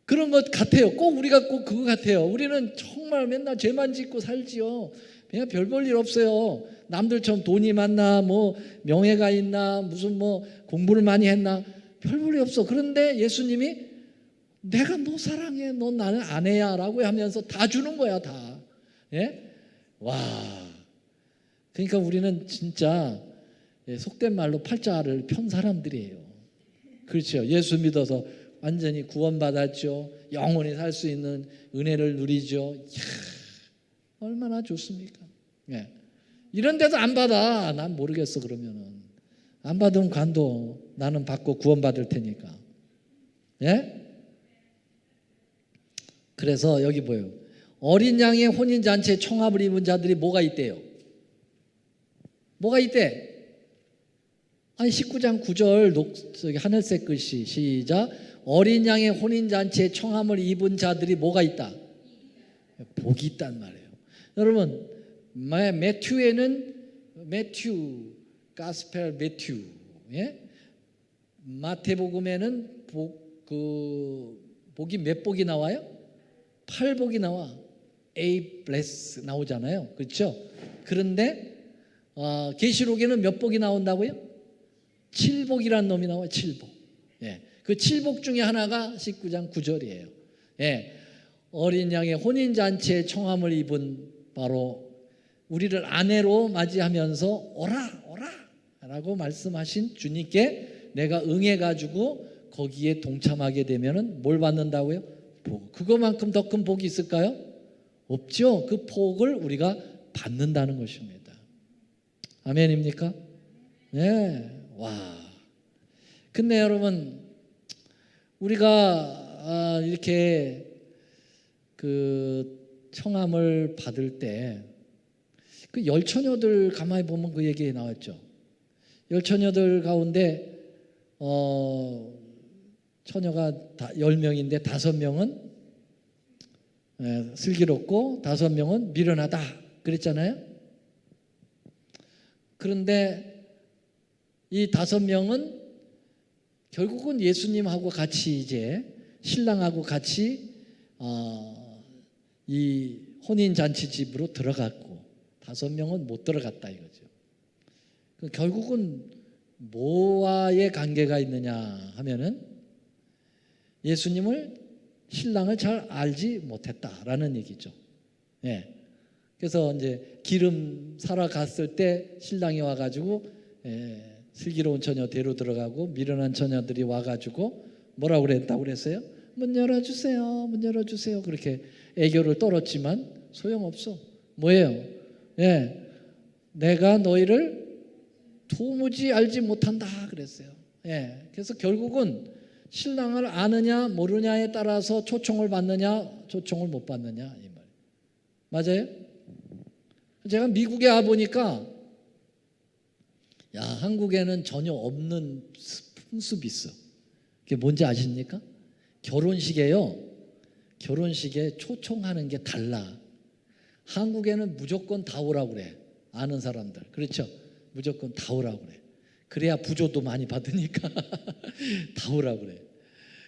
그런 것 같아요. 꼭 우리가 꼭 그거 같아요. 우리는 정말 맨날 죄만 짓고 살지요. 그냥 별 볼 일 없어요. 남들처럼 돈이 많나, 뭐 명예가 있나, 무슨 뭐 공부를 많이 했나, 별 볼 일 없어. 그런데 예수님이 내가 너 사랑해, 너 나는 아내야라고 하면서 다 주는 거야, 다. 예? 와. 그러니까 우리는 진짜 속된 말로 팔자를 편 사람들이에요. 그렇죠? 예수 믿어서 완전히 구원받았죠. 영원히 살 수 있는 은혜를 누리죠. 이야, 얼마나 좋습니까? 예. 이런데도 안 받아. 난 모르겠어. 그러면은 안 받으면 관둬. 나는 받고 구원받을 테니까. 예? 그래서 여기 보여요. 어린 양의 혼인잔치에 청합을 입은 자들이 뭐가 있대요? 뭐가 있대? 아니 19장 9절 하늘색 글씨 시작. 어린 양의 혼인잔치에 청함을 입은 자들이 뭐가 있다? 복이 있단 말이에요. 여러분, 매튜가 가스펠 매튜, 예? 마태복음에는 복이 몇 복이 나와요? 8복이 나와. A bless 나오잖아요. 그렇죠? 그런데 계시록에는 몇 복이 나온다고요? 7복이라는 놈이 나와요. 7복. 예. 그 7복 중에 하나가 19장 9절이에요. 예. 어린 양의 혼인잔치에 청함을 입은 바로 우리를 아내로 맞이하면서 오라 오라 라고 말씀하신 주님께 내가 응해가지고 거기에 동참하게 되면은 뭘 받는다고요? 복. 그거만큼 더 큰 복이 있을까요? 없죠. 그 복을 우리가 받는다는 것입니다. 아멘입니까? 네. 와. 근데 여러분, 우리가 이렇게 그 청함을 받을 때 그 열처녀들 가만히 보면 그 얘기 나왔죠. 열처녀들 가운데 처녀가 10명인데 5명은 슬기롭고 5명은 미련하다 그랬잖아요. 그런데 이 5명은 결국은 예수님하고 같이 이제 신랑하고 같이 이 혼인잔치 집으로 들어갔고 5명은 못 들어갔다 이거죠. 결국은 뭐와의 관계가 있느냐 하면은 예수님을 신랑을 잘 알지 못했다라는 얘기죠. 예. 그래서 이제 기름 사러 갔을 때 신랑이 와가지고 슬기로운 처녀 데려 들어가고 미련한 처녀들이 와가지고 뭐라고 그랬다고 그랬어요? 문 열어주세요, 문 열어주세요. 그렇게 애교를 떨었지만 소용없어. 뭐예요? 예, 내가 너희를 도무지 알지 못한다 그랬어요. 예, 그래서 결국은 신랑을 아느냐 모르냐에 따라서 초청을 받느냐 초청을 못 받느냐 이 말. 맞아요? 제가 미국에 와 보니까 야, 한국에는 전혀 없는 풍습이 있어. 그게 뭔지 아십니까? 결혼식에요. 결혼식에 초청하는 게 달라. 한국에는 무조건 다 오라고 그래. 아는 사람들. 그렇죠? 무조건 다 오라고 그래. 그래야 부조도 많이 받으니까 다 오라고 그래.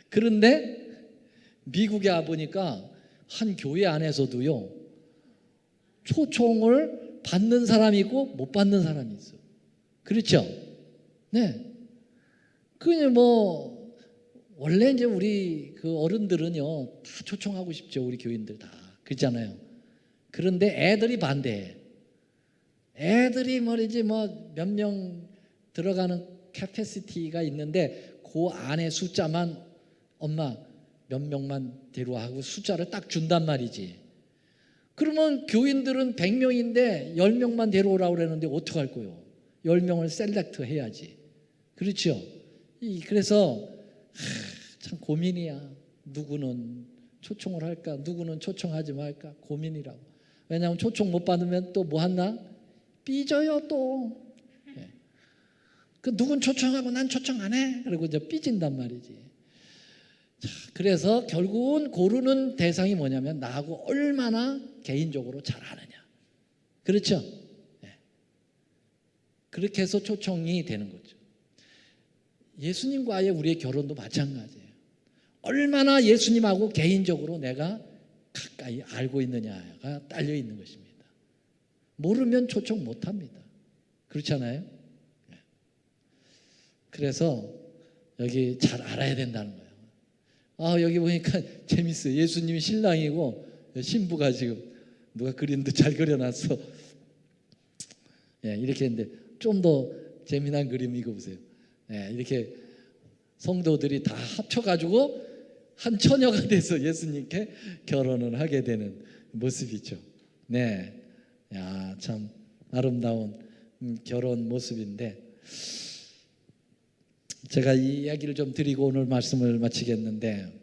그런데 미국에 와 보니까 한 교회 안에서도요. 초청을 받는 사람이 있고 못 받는 사람이 있어. 그렇죠? 네. 그냥 뭐 원래 이제 우리 그 어른들은요 다 초청하고 싶죠. 우리 교인들 다 그렇잖아요. 그런데 애들이 반대해. 애들이 말이지 뭐 몇 명 들어가는 캐패시티가 있는데 그 안에 숫자만 엄마 몇 명만 데려와고 숫자를 딱 준단 말이지. 그러면 교인들은 100명인데 10명만 데려오라고 그러는데 어떡할 거요? 10명을 셀렉트 해야지. 그렇죠? 그래서 참 고민이야. 누구는 초청을 할까? 누구는 초청하지 말까? 고민이라고. 왜냐하면 초청 못 받으면 또 뭐 한다? 삐져요 또. 예. 그 누군 초청하고 난 초청 안 해. 그리고 이제 삐진단 말이지. 자, 그래서 결국은 고르는 대상이 뭐냐면 나하고 얼마나 개인적으로 잘 아느냐. 그렇죠? 예. 그렇게 해서 초청이 되는 거죠. 예수님과의 우리의 결혼도 마찬가지예요. 얼마나 예수님하고 개인적으로 내가 가까이 알고 있느냐가 딸려 있는 것입니다. 모르면 초청 못합니다. 그렇잖아요? 그래서 여기 잘 알아야 된다는 거예요. 여기 보니까 재밌어요. 예수님이 신랑이고 신부가 지금 누가 그림도 잘 그려놨어. 예, 이렇게 했는데 좀 더 재미난 그림 이거 보세요. 예, 이렇게 성도들이 다 합쳐가지고 한 처녀가 돼서 예수님께 결혼을 하게 되는 모습이죠. 네, 야, 참 아름다운 결혼 모습인데 제가 이 이야기를 좀 드리고 오늘 말씀을 마치겠는데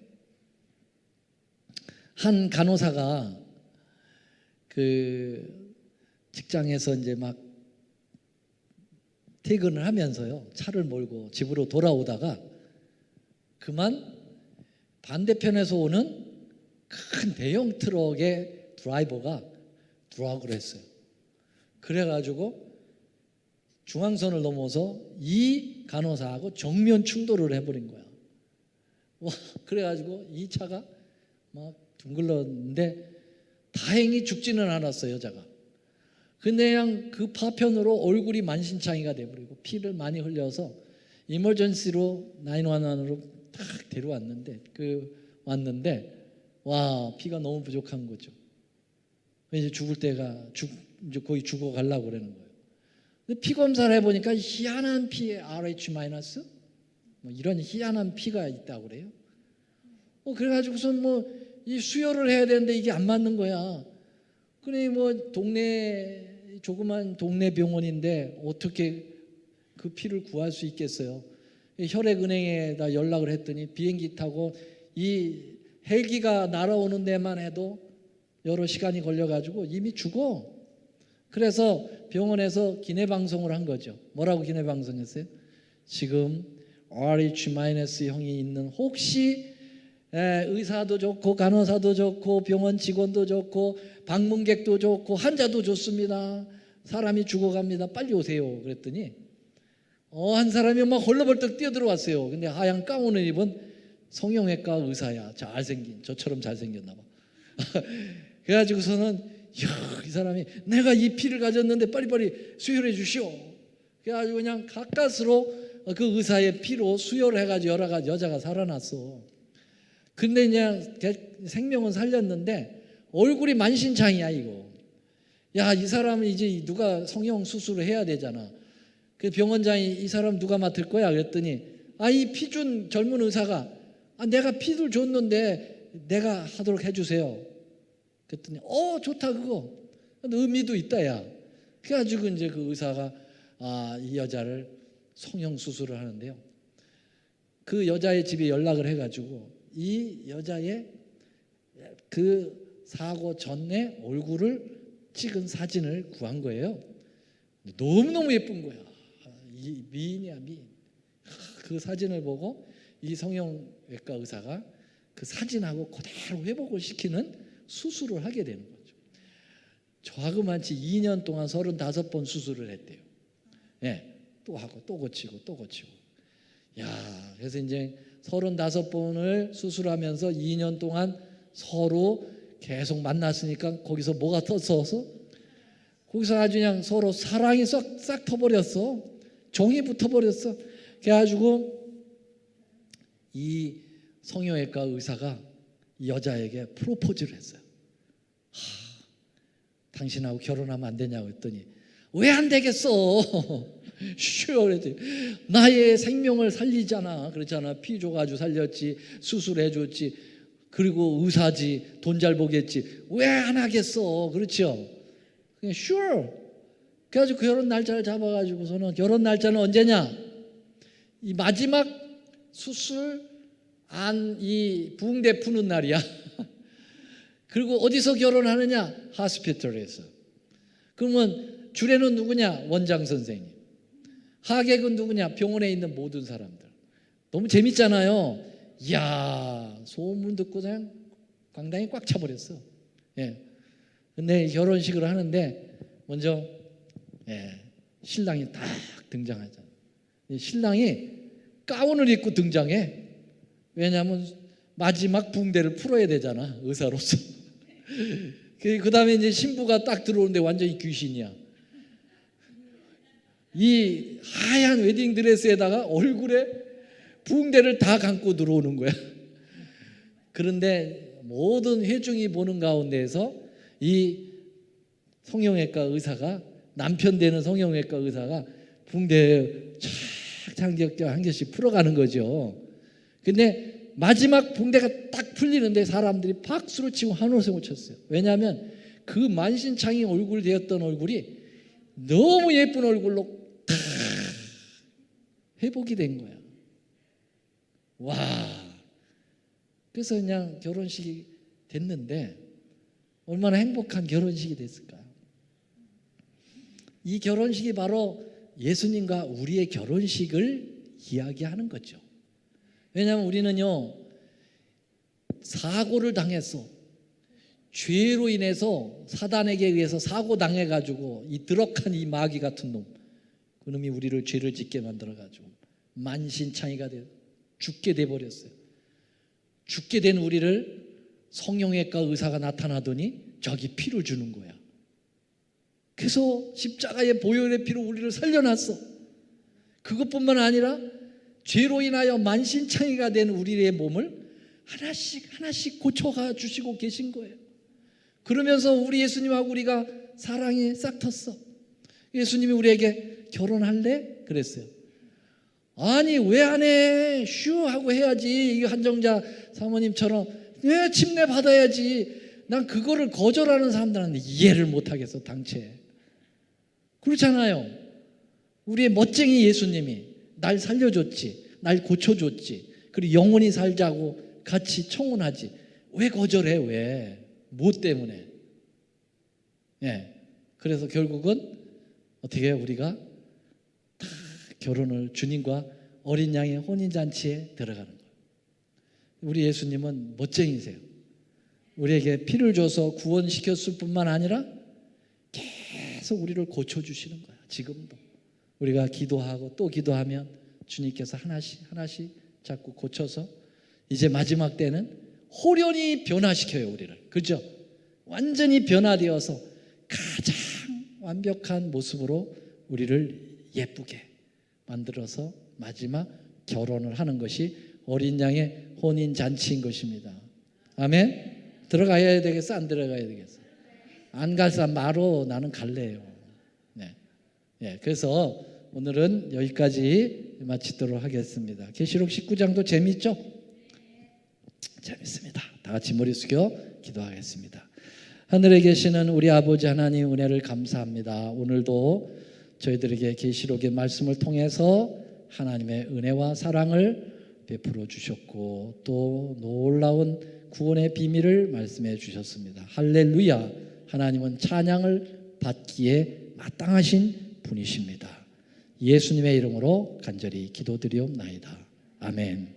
한 간호사가 그 직장에서 이제 막 퇴근을 하면서요 차를 몰고 집으로 돌아오다가 그만 반대편에서 오는 큰 대형 트럭의 드라이버가 드라그를 했어요. 그래가지고 중앙선을 넘어서 이 간호사하고 정면 충돌을 해버린 거야. 와, 그래가지고 이 차가 막 둥글렀는데 다행히 죽지는 않았어, 여자가. 근데 그냥 그 파편으로 얼굴이 만신창이가 돼버리고 피를 많이 흘려서 이머전시로 911으로 딱 데려왔는데 와, 피가 너무 부족한 거죠. 이제 죽을 때가 이제 거의 죽어가려고 그러는 거예요. 근데 피 검사를 해보니까 희한한 피에 RH- 뭐 이런 희한한 피가 있다고 그래요. 그래가지고선 뭐 이 수혈을 해야 되는데 이게 안 맞는 거야. 그래 뭐 조그만 동네 병원인데 어떻게 그 피를 구할 수 있겠어요? 혈액은행에다 연락을 했더니 비행기 타고 이 헬기가 날아오는 데만 해도 여러 시간이 걸려가지고 이미 죽어. 그래서 병원에서 기내방송을 한 거죠. 뭐라고 기내방송했어요? 지금 RH-형이 있는 혹시 의사도 좋고 간호사도 좋고 병원 직원도 좋고 방문객도 좋고 환자도 좋습니다. 사람이 죽어갑니다. 빨리 오세요. 그랬더니 한 사람이 막 헐레벌떡 뛰어들어왔어요. 근데 하얀 가운을 입은 성형외과 의사야. 잘생긴, 저처럼 잘생겼나 봐. 그래가지고서는 이 사람이 내가 이 피를 가졌는데 빨리빨리 수혈해 주시오. 그래가지고 그냥 가까스로 그 의사의 피로 수혈을 해가지고 여자가 살아났어. 근데 그냥 생명은 살렸는데 얼굴이 만신창이야 이거. 야, 이 사람은 이제 누가 성형 수술을 해야 되잖아. 그 병원장이 이 사람 누가 맡을 거야? 그랬더니 이 피 준 젊은 의사가 내가 피를 줬는데 내가 하도록 해주세요. 그랬더니 좋다 그거. 의미도 있다 야. 그래가지고 이제 그 의사가 이 여자를 성형 수술을 하는데요. 그 여자의 집에 연락을 해가지고 이 여자의 그 사고 전에 얼굴을 찍은 사진을 구한 거예요. 너무너무 예쁜 거야. 이 미인이야 미인. 그 사진을 보고 이 성형외과 의사가 그 사진하고 그대로 회복을 시키는 수술을 하게 되는 거죠. 저하고만치 2년 동안 35번 수술을 했대요. 또 하고 또 고치고 또 고치고. 야, 그래서 이제 35번을 수술하면서 2년 동안 서로 계속 만났으니까 거기서 뭐가 터져서 거기서 아주 그냥 서로 사랑이 싹 터버렸어. 정이 붙어버렸어. 그래가지고 이 성형외과 의사가 이 여자에게 프로포즈를 했어요. 당신하고 결혼하면 안 되냐고 했더니 왜 안 되겠어? 그랬더니 나의 생명을 살리잖아. 그렇잖아. 피 줘가지고 살렸지. 수술해줬지. 그리고 의사지. 돈 잘 보겠지. 왜 안 하겠어? 그렇죠. 그냥 sure. 그래가지고 결혼 날짜를 잡아가지고서는 결혼 날짜는 언제냐? 이 마지막 수술 이 붕대 푸는 날이야. 그리고 어디서 결혼하느냐? 하스피털에서. 그러면 주례는 누구냐? 원장 선생님. 하객은 누구냐? 병원에 있는 모든 사람들. 너무 재밌잖아요. 이야, 소문 듣고 그냥 광당이 꽉 차버렸어. 근데 결혼식을 하는데 먼저 신랑이 딱 등장하잖아. 신랑이 가운을 입고 등장해. 왜냐하면 마지막 붕대를 풀어야 되잖아, 의사로서. 그 다음에 이제 신부가 딱 들어오는데 완전히 귀신이야. 이 하얀 웨딩드레스에다가 얼굴에 붕대를 다 감고 들어오는 거야. 그런데 모든 회중이 보는 가운데에서 이 성형외과 의사가, 남편 되는 성형외과 의사가 붕대 착 한 개씩 풀어가는 거죠. 근데 마지막 붕대가 딱 풀리는데 사람들이 박수를 치고 환호성을 쳤어요. 왜냐하면 그 만신창이 얼굴 되었던 얼굴이 너무 예쁜 얼굴로 탁 회복이 된 거야. 와. 그래서 그냥 결혼식이 됐는데 얼마나 행복한 결혼식이 됐을까요? 이 결혼식이 바로 예수님과 우리의 결혼식을 이야기하는 거죠. 왜냐하면 우리는요, 사고를 당했어. 죄로 인해서 사단에게 의해서 사고 당해가지고 이 드럭한 이 마귀 같은 놈, 그놈이 우리를 죄를 짓게 만들어가지고 만신창이가 죽게 돼버렸어요. 죽게 된 우리를 성형외과 의사가 나타나더니 저기 피를 주는 거야. 그래서 십자가의 보혈의 피로 우리를 살려놨어. 그것뿐만 아니라 죄로 인하여 만신창이가 된 우리의 몸을 하나씩 고쳐가 주시고 계신 거예요. 그러면서 우리 예수님하고 우리가 사랑이 싹 텄어. 예수님이 우리에게 결혼할래? 그랬어요. 아니 왜 안 해? 슈 하고 해야지. 이 한정자 사모님처럼 왜 침례 받아야지. 난 그거를 거절하는 사람들한테 이해를 못하겠어. 당최 그렇잖아요. 우리의 멋쟁이 예수님이 날 살려줬지, 날 고쳐줬지, 그리고 영원히 살자고 같이 청혼하지. 왜 거절해? 왜? 뭐 때문에? 예. 그래서 결국은 어떻게 우리가 다 결혼을 주님과 어린 양의 혼인잔치에 들어가는 거예요. 우리 예수님은 멋쟁이세요. 우리에게 피를 줘서 구원시켰을 뿐만 아니라 계속 우리를 고쳐주시는 거야. 지금도 우리가 기도하고 또 기도하면 주님께서 하나씩 자꾸 고쳐서 이제 마지막 때는 호련히 변화시켜요. 우리를. 그죠? 완전히 변화되어서 가장 완벽한 모습으로 우리를 예쁘게 만들어서 마지막 결혼을 하는 것이 어린 양의 혼인잔치인 것입니다. 아멘? 들어가야 되겠어? 안 들어가야 되겠어? 안 갈 사람 말어. 나는 갈래요. 네. 네. 그래서 오늘은 여기까지 마치도록 하겠습니다. 계시록 19장도 재미있죠? 재밌습니다. 다 같이 머리 숙여 기도하겠습니다. 하늘에 계시는 우리 아버지 하나님 은혜를 감사합니다. 오늘도 저희들에게 계시록의 말씀을 통해서 하나님의 은혜와 사랑을 베풀어 주셨고 또 놀라운 구원의 비밀을 말씀해 주셨습니다. 할렐루야. 하나님은 찬양을 받기에 마땅하신 분이십니다. 예수님의 이름으로 간절히 기도드리옵나이다. 아멘.